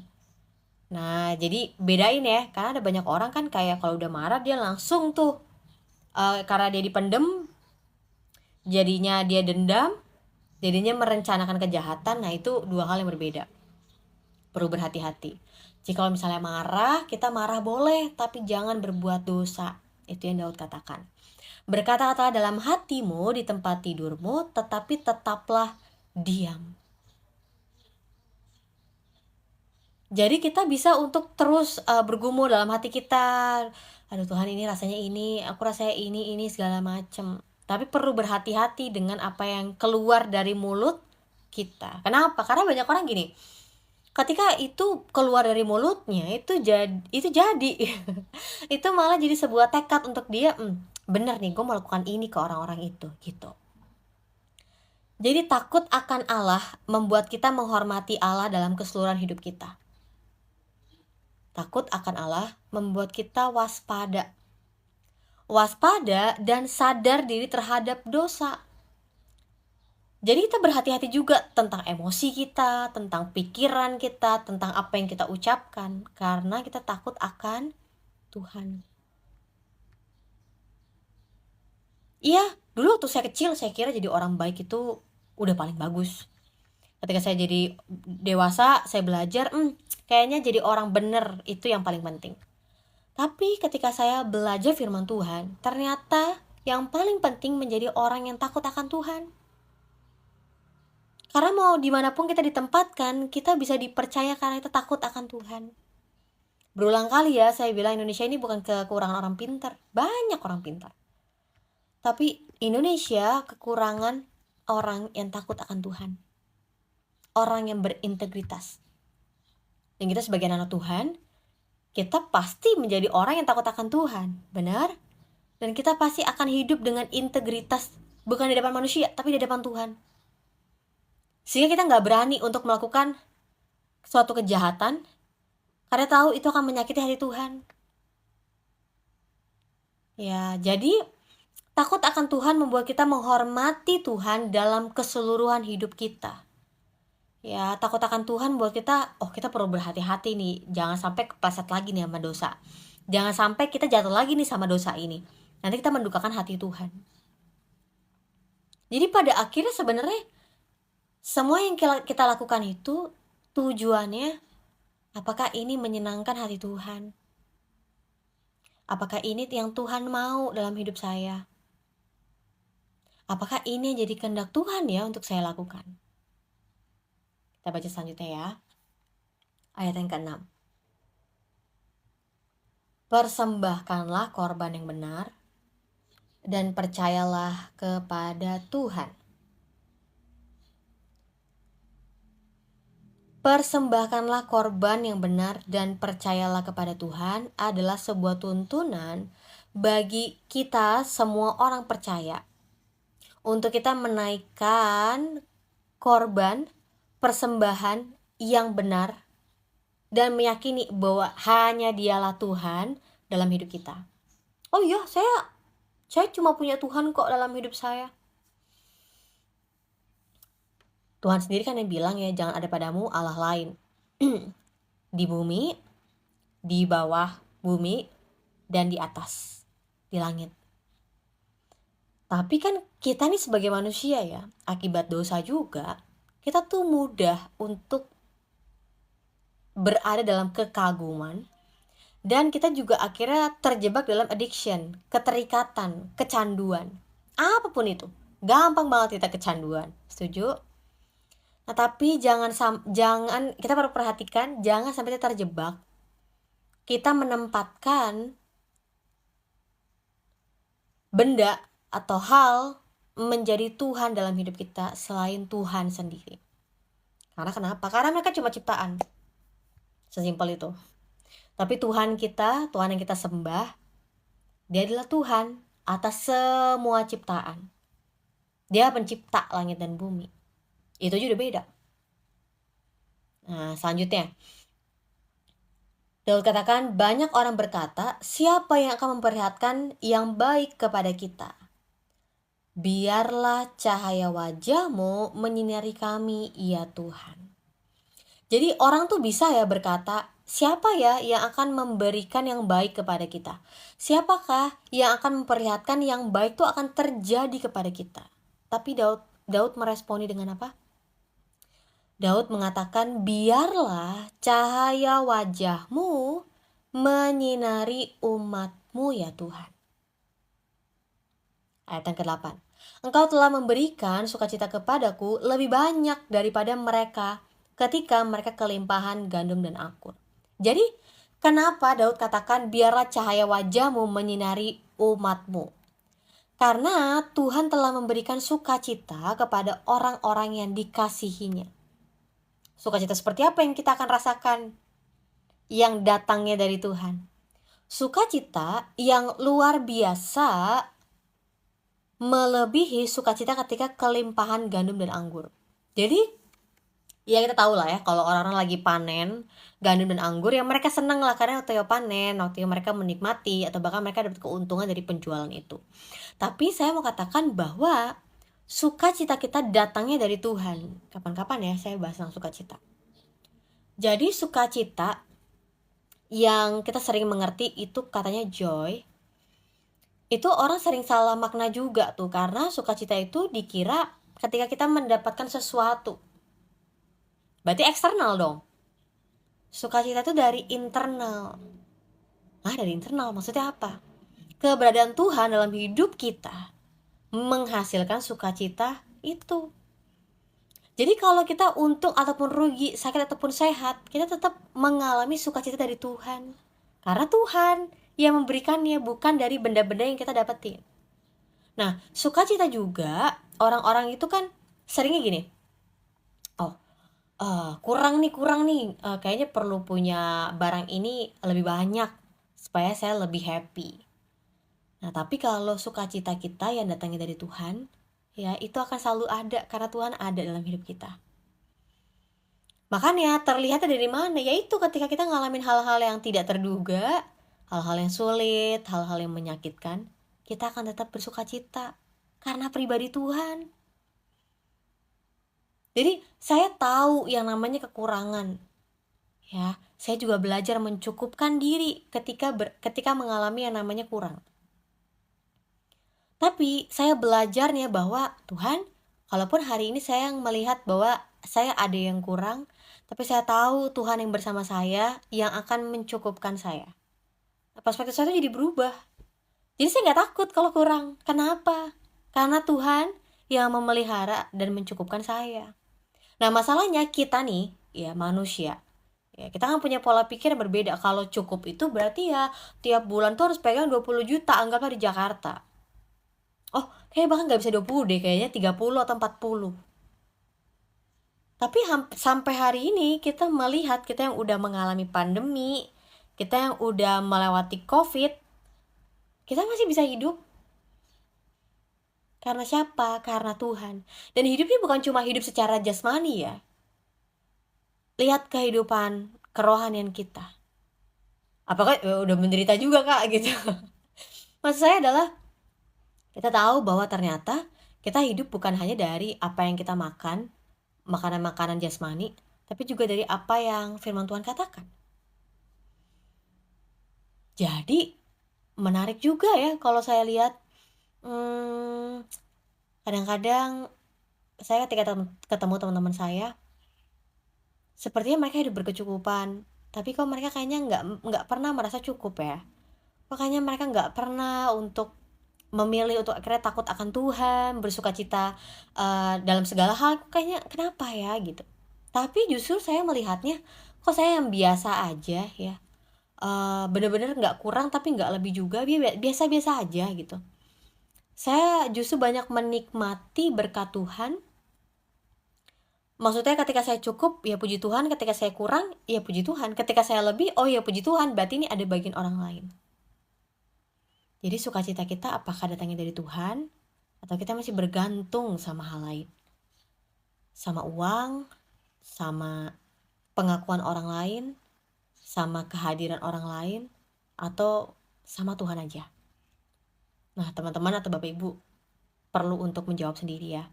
Nah, jadi bedain ya, karena ada banyak orang kan kayak kalau udah marah dia langsung tuh karena dia dipendem, jadinya dia dendam, jadinya merencanakan kejahatan. Nah, itu dua hal yang berbeda. Perlu berhati-hati. Jika kalau misalnya marah, kita marah boleh, tapi jangan berbuat dosa. Itu yang Daud katakan. Berkata-kata dalam hatimu di tempat tidurmu, tetapi tetaplah diam. Jadi kita bisa untuk terus bergumul dalam hati kita. Aduh Tuhan, ini rasanya ini, aku rasanya ini segala macam. Tapi perlu berhati-hati dengan apa yang keluar dari mulut kita. Kenapa? Karena banyak orang gini, ketika itu keluar dari mulutnya itu jadi itu malah jadi sebuah tekad untuk dia, bener nih gue melakukan ini ke orang-orang itu gitu. Jadi takut akan Allah membuat kita menghormati Allah dalam keseluruhan hidup kita. Takut akan Allah membuat kita waspada dan sadar diri terhadap dosa. Jadi kita berhati-hati juga tentang emosi kita, tentang pikiran kita, tentang apa yang kita ucapkan, karena kita takut akan Tuhan. Iya, dulu waktu saya kecil saya kira jadi orang baik itu udah paling bagus. Ketika saya jadi dewasa, saya belajar, kayaknya jadi orang bener itu yang paling penting. Tapi ketika saya belajar firman Tuhan, ternyata yang paling penting menjadi orang yang takut akan Tuhan. Karena mau dimanapun kita ditempatkan, kita bisa dipercaya karena kita takut akan Tuhan. Berulang kali ya saya bilang, Indonesia ini bukan kekurangan orang pintar, banyak orang pintar. Tapi Indonesia kekurangan orang yang takut akan Tuhan, orang yang berintegritas. Dan kita sebagai anak Tuhan, kita pasti menjadi orang yang takut akan Tuhan, benar? Dan kita pasti akan hidup dengan integritas, bukan di depan manusia, tapi di depan Tuhan. Sehingga kita gak berani untuk melakukan suatu kejahatan, karena tahu itu akan menyakiti hati Tuhan. Ya, jadi takut akan Tuhan membuat kita menghormati Tuhan dalam keseluruhan hidup kita. Ya, takut akan Tuhan buat kita, kita perlu berhati-hati nih, jangan sampai kepleset lagi nih sama dosa. Jangan sampai kita jatuh lagi nih sama dosa ini. Nanti kita mendukakan hati Tuhan. Jadi pada akhirnya sebenarnya semua yang kita lakukan itu tujuannya, apakah ini menyenangkan hati Tuhan? Apakah ini yang Tuhan mau dalam hidup saya? Apakah ini yang jadi kehendak Tuhan ya untuk saya lakukan? Kita baca selanjutnya ya. Ayat yang ke-6. Persembahkanlah korban yang benar dan percayalah kepada Tuhan. Persembahkanlah korban yang benar dan percayalah kepada Tuhan adalah sebuah tuntunan bagi kita semua orang percaya untuk kita menaikkan korban persembahan yang benar dan meyakini bahwa hanya Dialah Tuhan dalam hidup kita. Oh iya, saya cuma punya Tuhan kok dalam hidup saya. Tuhan sendiri kan yang bilang ya, jangan ada padamu Allah lain di bumi di bawah bumi dan di atas, di langit. Tapi kan kita nih sebagai manusia ya, akibat dosa juga, kita tuh mudah untuk berada dalam kekaguman, dan kita juga akhirnya terjebak dalam addiction, keterikatan, kecanduan. Apapun itu, gampang banget kita kecanduan. Setuju? Nah, tapi jangan kita perlu perhatikan, jangan sampai kita terjebak. Kita menempatkan benda atau hal menjadi Tuhan dalam hidup kita selain Tuhan sendiri. Karena kenapa? Karena mereka cuma ciptaan. Sesimpel itu. Tapi Tuhan kita, Tuhan yang kita sembah, Dia adalah Tuhan atas semua ciptaan. Dia pencipta langit dan bumi. Itu juga beda. Nah, selanjutnya, Daud katakan, banyak orang berkata, siapa yang akan memperlihatkan yang baik kepada kita? Biarlah cahaya wajah-Mu menyinari kami, ya Tuhan. Jadi orang tuh bisa ya berkata, siapa ya yang akan memberikan yang baik kepada kita? Siapakah yang akan memperlihatkan yang baik tuh akan terjadi kepada kita? Tapi Daud meresponi dengan apa? Daud mengatakan, biarlah cahaya wajah-Mu menyinari umat-Mu, ya Tuhan. Ayat yang ke-8. Engkau telah memberikan sukacita kepadaku lebih banyak daripada mereka ketika mereka kelimpahan gandum dan anggur. Jadi, kenapa Daud katakan biarlah cahaya wajah-Mu menyinari umat-Mu? Karena Tuhan telah memberikan sukacita kepada orang-orang yang dikasihinya. Sukacita seperti apa yang kita akan rasakan yang datangnya dari Tuhan? Sukacita yang luar biasa, melebihi sukacita ketika kelimpahan gandum dan anggur. Jadi ya kita tahu lah ya, kalau orang-orang lagi panen gandum dan anggur ya mereka senang lah, karena waktu panen, waktu mereka menikmati atau bahkan mereka dapat keuntungan dari penjualan itu. Tapi saya mau katakan bahwa sukacita kita datangnya dari Tuhan. Kapan-kapan ya saya bahas tentang sukacita. Jadi sukacita yang kita sering mengerti itu katanya joy, itu orang sering salah makna juga tuh, karena sukacita itu dikira ketika kita mendapatkan sesuatu. Berarti eksternal dong. Sukacita itu dari internal. Dari internal maksudnya apa? Keberadaan Tuhan dalam hidup kita menghasilkan sukacita itu. Jadi kalau kita untung ataupun rugi, sakit ataupun sehat, kita tetap mengalami sukacita dari Tuhan. Karena Tuhan yang memberikannya, bukan dari benda-benda yang kita dapetin. Nah, sukacita juga, orang-orang itu kan seringnya gini, kurang nih, kayaknya perlu punya barang ini lebih banyak supaya saya lebih happy. Nah, tapi kalau sukacita kita yang datangnya dari Tuhan, ya itu akan selalu ada, karena Tuhan ada dalam hidup kita. Makanya terlihatnya dari mana? Yaitu ketika kita ngalamin hal-hal yang tidak terduga, hal-hal yang sulit, hal-hal yang menyakitkan, kita akan tetap bersukacita karena pribadi Tuhan. Jadi saya tahu yang namanya kekurangan. Ya, saya juga belajar mencukupkan diri ketika mengalami yang namanya kurang. Tapi saya belajarnya bahwa Tuhan, kalaupun hari ini saya melihat bahwa saya ada yang kurang, tapi saya tahu Tuhan yang bersama saya yang akan mencukupkan saya. Perspektif saya itu jadi berubah. Jadi saya gak takut kalau kurang. Kenapa? Karena Tuhan yang memelihara dan mencukupkan saya. Nah, masalahnya kita nih, ya manusia, ya kita kan punya pola pikir yang berbeda. Kalau cukup itu berarti ya tiap bulan tuh harus pegang 20 juta, anggaplah di Jakarta. Kayaknya bahkan gak bisa 20 deh, kayaknya 30 atau 40. Tapi sampai hari ini kita melihat, kita yang udah mengalami pandemi, kita yang udah melewati COVID, kita masih bisa hidup. Karena siapa? Karena Tuhan. Dan hidup ini bukan cuma hidup secara jasmani ya. Lihat kehidupan kerohanian kita. Apakah udah menderita juga kak gitu? Maksud saya adalah kita tahu bahwa ternyata kita hidup bukan hanya dari apa yang kita makan, makanan-makanan jasmani, tapi juga dari apa yang firman Tuhan katakan. Jadi menarik juga ya kalau saya lihat. Kadang-kadang saya ketika ketemu teman-teman saya, sepertinya mereka hidup berkecukupan, tapi kok mereka kayaknya nggak pernah merasa cukup ya. Kok kayaknya mereka nggak pernah untuk memilih untuk akhirnya takut akan Tuhan, bersukacita dalam segala hal. Kayaknya kenapa ya gitu. Tapi justru saya melihatnya, kok saya yang biasa aja ya. Bener-bener nggak kurang tapi nggak lebih juga, biasa-biasa aja gitu. Saya justru banyak menikmati berkat Tuhan. Maksudnya ketika saya cukup, ya puji Tuhan. Ketika saya kurang, ya puji Tuhan. Ketika saya lebih, oh ya puji Tuhan. Berarti ini ada bagian orang lain. Jadi sukacita kita apakah datangnya dari Tuhan, atau kita masih bergantung sama hal lain, sama uang, sama pengakuan orang lain, sama kehadiran orang lain, atau sama Tuhan aja. Nah, teman-teman atau Bapak Ibu perlu untuk menjawab sendiri ya.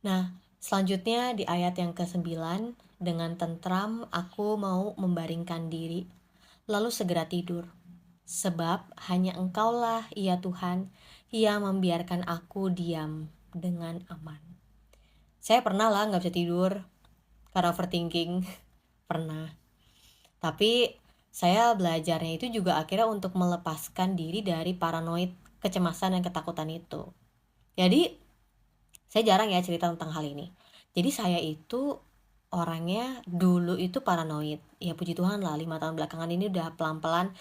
Nah, selanjutnya di ayat yang ke-9, dengan tentram aku mau membaringkan diri, lalu segera tidur. Sebab hanya Engkaulah, ya Tuhan, yang membiarkan aku diam dengan aman. Saya pernah lah gak bisa tidur karena overthinking, pernah. Tapi saya belajarnya itu juga akhirnya untuk melepaskan diri dari paranoid, kecemasan dan ketakutan itu. Jadi saya jarang ya cerita tentang hal ini. Jadi saya itu orangnya dulu itu paranoid. Ya puji Tuhan lah 5 tahun belakangan ini udah pelan-pelan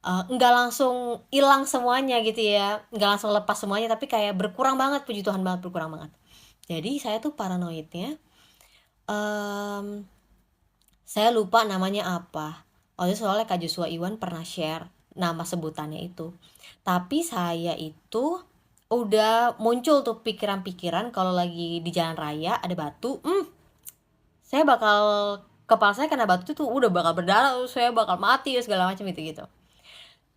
nggak langsung hilang semuanya gitu ya. Nggak langsung lepas semuanya, tapi kayak berkurang banget, puji Tuhan banget, berkurang banget. Jadi saya tuh paranoidnya, saya lupa namanya apa. Waktu itu soalnya Kak Joshua Iwan pernah share nama sebutannya itu. Tapi saya itu udah muncul tuh pikiran-pikiran kalau lagi di jalan raya ada batu, saya bakal, kepala saya kena batu itu tuh udah bakal berdarah, saya bakal mati segala macam gitu.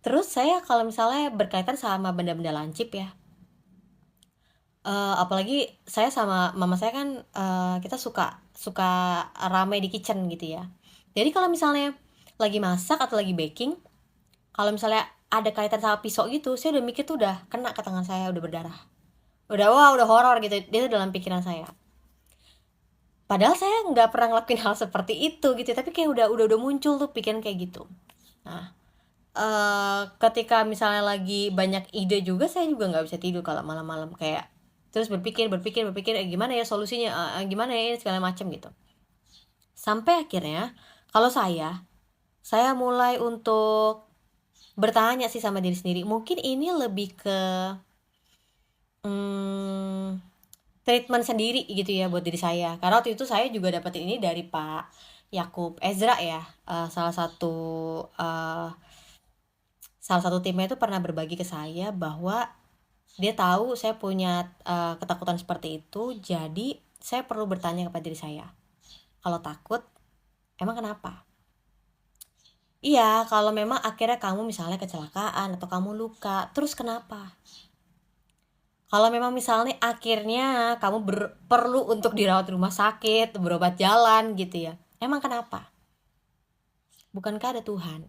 Terus saya kalau misalnya berkaitan sama benda-benda lancip ya, apalagi saya sama mama saya kan kita suka rame di kitchen gitu ya. Jadi kalau misalnya lagi masak atau lagi baking, kalau misalnya ada kaitan sama pisau gitu, saya udah mikir tuh udah kena ke tangan saya, udah berdarah. Udah horor gitu, dia tuh dalam pikiran saya. Padahal saya nggak pernah ngelakuin hal seperti itu gitu, tapi kayak udah muncul tuh pikiran kayak gitu. Nah, ketika misalnya lagi banyak ide juga, saya juga nggak bisa tidur kalau malam-malam, kayak terus berpikir gimana ya solusinya, gimana ya segala macam gitu. Sampai akhirnya kalau saya mulai untuk bertanya sih sama diri sendiri, mungkin ini lebih ke treatment sendiri gitu ya buat diri saya. Karena waktu itu saya juga dapat ini dari Pak Yakub Ezra ya, salah satu timnya itu pernah berbagi ke saya bahwa dia tahu saya punya ketakutan seperti itu. Jadi saya perlu bertanya kepada diri saya, kalau takut emang kenapa? Iya, kalau memang akhirnya kamu misalnya kecelakaan atau kamu luka, terus kenapa? Kalau memang misalnya akhirnya kamu perlu untuk dirawat di rumah sakit, berobat jalan gitu ya, emang kenapa? Bukankah ada Tuhan?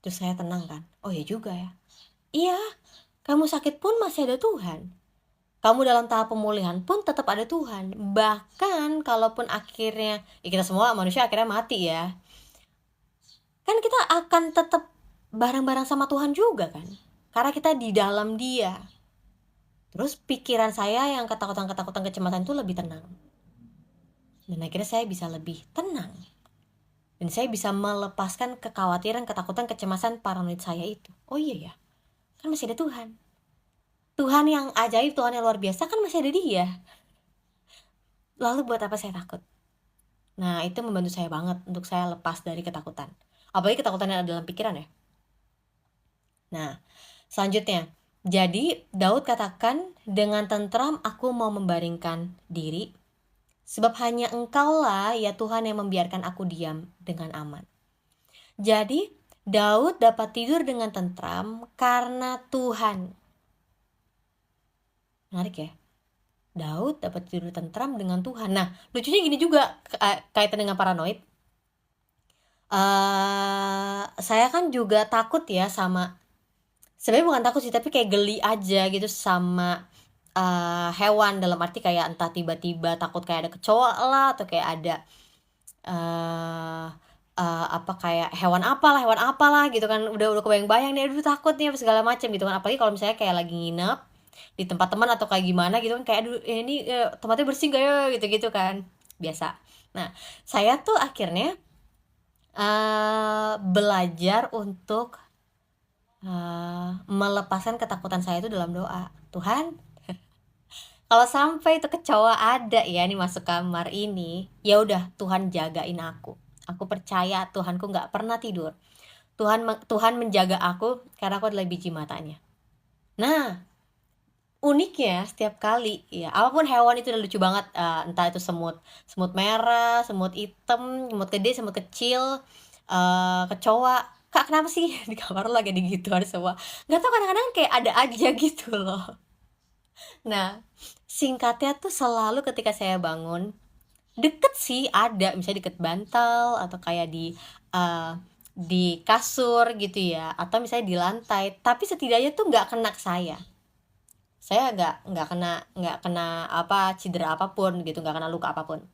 Terus saya tenang kan, oh ya juga ya. Iya, kamu sakit pun masih ada Tuhan. Kamu dalam tahap pemulihan pun tetap ada Tuhan. Bahkan kalaupun akhirnya, ya kita semua manusia akhirnya mati ya, kan kita akan tetap bareng-bareng sama Tuhan juga kan, karena kita di dalam Dia. Terus pikiran saya yang ketakutan kecemasan itu lebih tenang, dan akhirnya saya bisa lebih tenang, dan saya bisa melepaskan kekhawatiran, ketakutan, kecemasan, paranoid saya itu. Oh iya ya, kan masih ada Tuhan. Tuhan yang ajaib, Tuhan yang luar biasa, kan masih ada Dia. Lalu buat apa saya takut? Nah, itu membantu saya banget untuk saya lepas dari ketakutan. Apalagi ketakutan yang ada dalam pikiran ya. Nah, selanjutnya, jadi Daud katakan, dengan tentram aku mau membaringkan diri, sebab hanya Engkaulah ya Tuhan yang membiarkan aku diam dengan aman. Jadi Daud dapat tidur dengan tentram karena Tuhan. Menarik ya, Daud dapat tidur tentram dengan Tuhan. Nah, lucunya gini juga kaitan dengan paranoid. Saya kan juga takut ya sama, sebenarnya bukan takut sih, tapi kayak geli aja gitu sama hewan, dalam arti kayak entah tiba-tiba takut kayak ada kecoa lah, atau kayak ada eh apa, kayak hewan apalah gitu kan, udah kebayang-bayang nih, aduh takut nih apa segala macam gitu kan. Apalagi kalau misalnya kayak lagi nginep di tempat teman atau kayak gimana gitu kan, kayak aduh ini tempatnya bersih gak ya, gitu-gitu kan, biasa. Nah, saya tuh akhirnya belajar untuk melepaskan ketakutan saya itu dalam doa. Tuhan, kalau sampai itu kecoa ada ya nih masuk kamar ini, ya udah Tuhan jagain aku. Aku percaya Tuhanku nggak pernah tidur. Tuhan menjaga aku karena aku adalah biji matanya. Nah, uniknya setiap kali ya, apapun hewan itu udah lucu banget, entah itu semut, semut merah, semut hitam, semut gede, semut kecil, kecoa. Kak, kenapa sih di kamar lo lagi digituan semua? Nggak tahu, kadang-kadang kayak ada aja gitu loh. Nah, singkatnya tuh selalu ketika saya bangun, deket sih ada, misalnya deket bantal atau kayak di kasur gitu ya, atau misalnya di lantai, tapi setidaknya tuh nggak kena ke saya. Saya nggak kena apa, cedera apapun gitu, nggak kena luka apapun.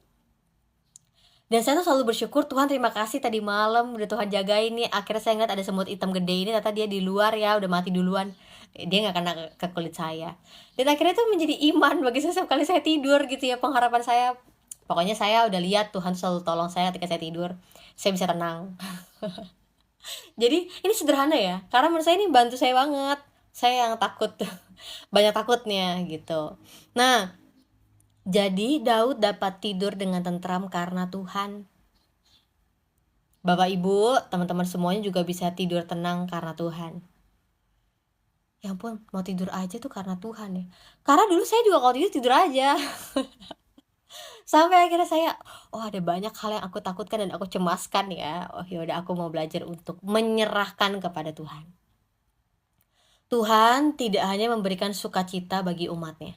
Dan saya tuh selalu bersyukur, Tuhan terima kasih tadi malam udah Tuhan jagain nih. Akhirnya saya ngeliat ada semut hitam gede ini, ternyata dia di luar ya, udah mati duluan. Dia nggak kena ke kulit saya. Dan akhirnya itu menjadi iman bagi saya setiap kali saya tidur gitu ya, pengharapan saya. Pokoknya saya udah lihat Tuhan selalu tolong saya ketika saya tidur. Saya bisa tenang. Jadi ini sederhana ya, karena menurut saya ini bantu saya banget. Saya yang takut, banyak takutnya gitu. Nah, jadi Daud dapat tidur dengan tentram karena Tuhan. Bapak Ibu, teman-teman semuanya juga bisa tidur tenang karena Tuhan. Ya ampun, mau tidur aja tuh karena Tuhan ya. Karena dulu saya juga kalau tidur tidur aja. Sampai akhirnya saya, oh ada banyak hal yang aku takutkan dan aku cemaskan ya. Oh yaudah, aku mau belajar untuk menyerahkan kepada Tuhan. Tuhan tidak hanya memberikan sukacita bagi umatnya,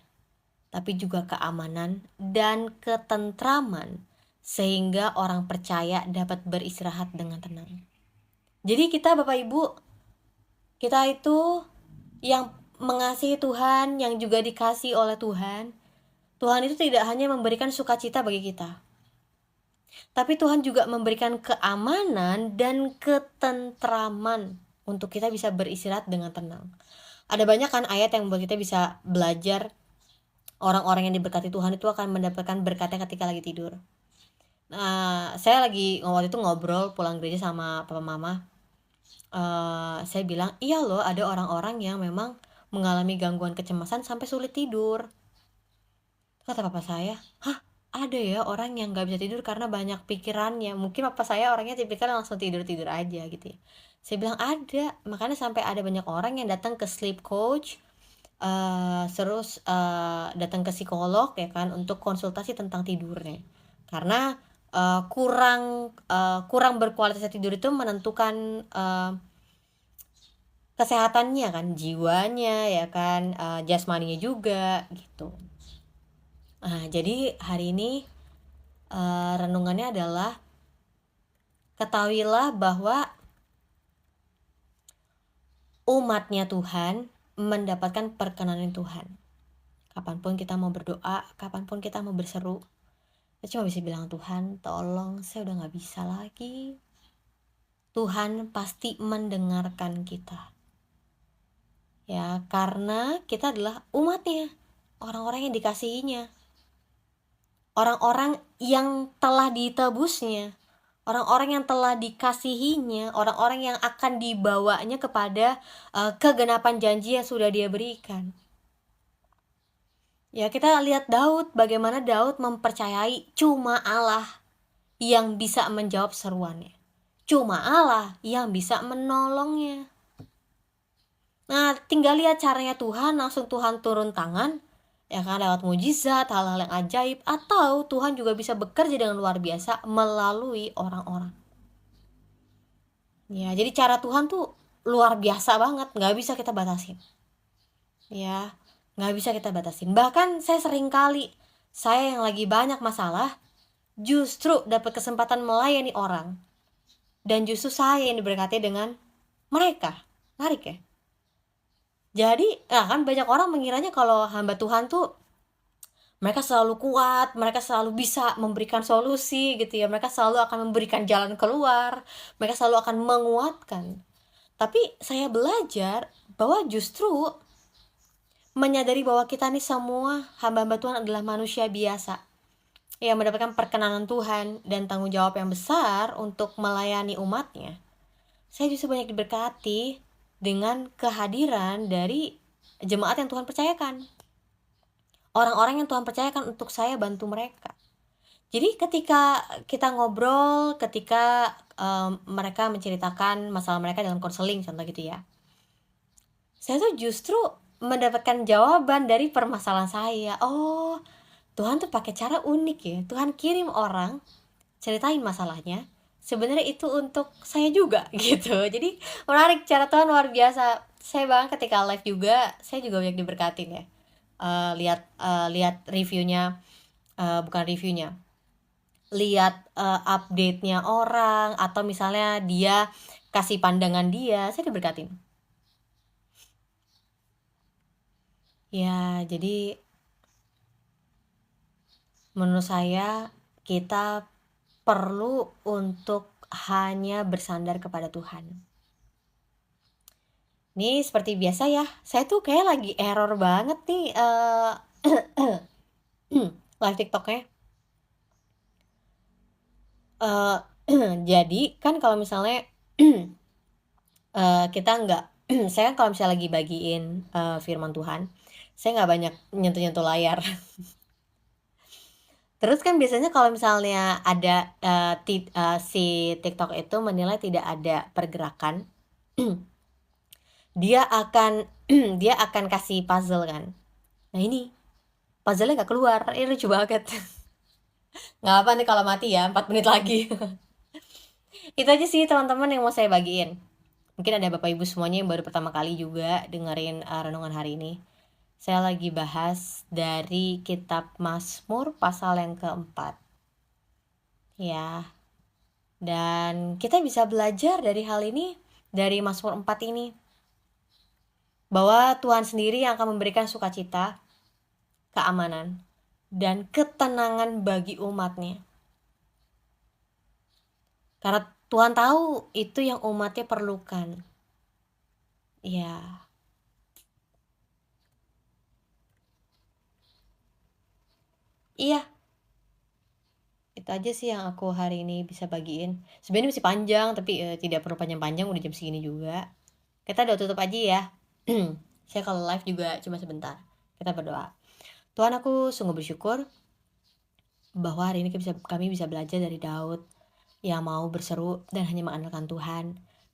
tapi juga keamanan dan ketentraman sehingga orang percaya dapat beristirahat dengan tenang. Jadi kita Bapak Ibu, kita itu yang mengasihi Tuhan, yang juga dikasihi oleh Tuhan. Tuhan itu tidak hanya memberikan sukacita bagi kita, tapi Tuhan juga memberikan keamanan dan ketentraman untuk kita bisa beristirahat dengan tenang. Ada banyak kan ayat yang membuat kita bisa belajar orang-orang yang diberkati Tuhan itu akan mendapatkan berkatnya ketika lagi tidur. Nah, saya lagi waktu itu ngobrol pulang gereja sama papa mama. Saya bilang, iya loh ada orang-orang yang memang mengalami gangguan kecemasan sampai sulit tidur. Kata papa saya, hah, ada ya orang yang gak bisa tidur karena banyak pikirannya. Mungkin papa saya orangnya tipikal langsung tidur-tidur aja gitu ya. Saya bilang ada, makanya sampai ada banyak orang yang datang ke sleep coach, terus datang ke psikolog ya kan, untuk konsultasi tentang tidurnya. Karena kurang berkualitas tidur itu menentukan kesehatannya kan, jiwanya ya kan, jasmaninya juga gitu. Jadi hari ini renungannya adalah, ketahuilah bahwa umatnya Tuhan mendapatkan perkenanan Tuhan. Kapanpun kita mau berdoa, kapanpun kita mau berseru, kita cuma bisa bilang, Tuhan tolong, saya udah gak bisa lagi. Tuhan pasti mendengarkan kita ya, karena kita adalah umatnya, orang-orang yang dikasihinya, orang-orang yang telah ditebusnya, orang-orang yang telah dikasihinya, orang-orang yang akan dibawanya kepada kegenapan janji yang sudah dia berikan. Ya, kita lihat Daud, bagaimana Daud mempercayai cuma Allah yang bisa menjawab seruannya, cuma Allah yang bisa menolongnya. Nah, tinggal lihat caranya Tuhan, langsung Tuhan turun tangan ya kan, lewat mujizat, hal-hal yang ajaib, atau Tuhan juga bisa bekerja dengan luar biasa melalui orang-orang. Ya, jadi cara Tuhan tuh luar biasa banget, nggak bisa kita batasin. Ya, nggak bisa kita batasin. Bahkan saya sering kali, saya yang lagi banyak masalah, justru dapat kesempatan melayani orang. dan justru saya yang diberkati dengan mereka. Menarik ya. Jadi, kan banyak orang mengiranya kalau hamba Tuhan tuh mereka selalu kuat, mereka selalu bisa memberikan solusi gitu ya. Mereka selalu akan memberikan jalan keluar, mereka selalu akan menguatkan. Tapi saya belajar bahwa justru menyadari bahwa kita nih semua hamba-hamba Tuhan adalah manusia biasa yang mendapatkan perkenanan Tuhan dan tanggung jawab yang besar untuk melayani umatnya. Saya justru banyak diberkati dengan kehadiran dari jemaat yang Tuhan percayakan. Orang-orang yang Tuhan percayakan untuk saya bantu mereka. Jadi ketika kita ngobrol, ketika mereka menceritakan masalah mereka dalam konseling contoh gitu ya, saya tuh justru mendapatkan jawaban dari permasalahan saya. Oh, Tuhan tuh pakai cara unik ya. Tuhan kirim orang ceritain masalahnya. Sebenarnya itu untuk saya juga gitu. Jadi menarik, cara Tuhan luar biasa. Saya banget ketika live juga, saya juga banyak diberkatin ya. Lihat reviewnya, bukan reviewnya, lihat update-nya orang, atau misalnya dia kasih pandangan dia, saya diberkatin. Ya, jadi menurut saya kita perlu untuk hanya bersandar kepada Tuhan. Nih seperti biasa ya, saya tuh kayak lagi error banget nih live TikToknya. Jadi kan kalau misalnya kita nggak saya kan kalau misalnya lagi bagiin firman Tuhan, saya nggak banyak nyentuh-nyentuh layar. Terus kan biasanya kalau misalnya ada si TikTok itu menilai tidak ada pergerakan, dia akan dia akan kasih puzzle kan. Nah ini puzzle-nya nggak keluar, ini lucu banget. Nggak apa nih kalau mati ya, 4 menit lagi. Itu aja sih teman-teman yang mau saya bagiin. Mungkin ada Bapak Ibu semuanya yang baru pertama kali juga dengerin renungan hari ini. Saya lagi bahas dari kitab Mazmur pasal yang keempat. Ya, dan kita bisa belajar dari hal ini, dari Mazmur 4 ini. Bahwa Tuhan sendiri yang akan memberikan sukacita, keamanan, dan ketenangan bagi umatnya. Karena Tuhan tahu itu yang umatnya perlukan. Ya. Iya. Itu aja sih yang aku hari ini bisa bagiin. Sebenarnya masih panjang, tapi tidak perlu panjang-panjang, udah jam segini juga. Kita udah tutup aja ya. Saya kalau live juga cuma sebentar. Kita berdoa. Tuhan, aku sungguh bersyukur bahwa hari ini kami bisa belajar dari Daud yang mau berseru dan hanya mengandalkan Tuhan,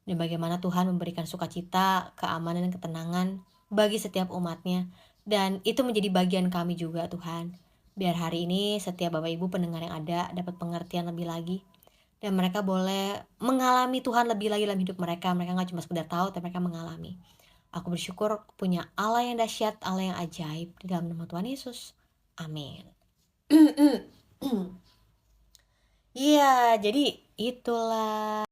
dan bagaimana Tuhan memberikan sukacita, keamanan, dan ketenangan bagi setiap umatnya. Dan itu menjadi bagian kami juga Tuhan. Biar hari ini setiap Bapak Ibu pendengar yang ada dapat pengertian lebih lagi, dan mereka boleh mengalami Tuhan lebih lagi dalam hidup mereka. Mereka gak cuma sekedar tahu, tapi mereka mengalami. Aku bersyukur punya Allah yang dahsyat, Allah yang ajaib, di dalam nama Tuhan Yesus. Amin. Iya, jadi itulah.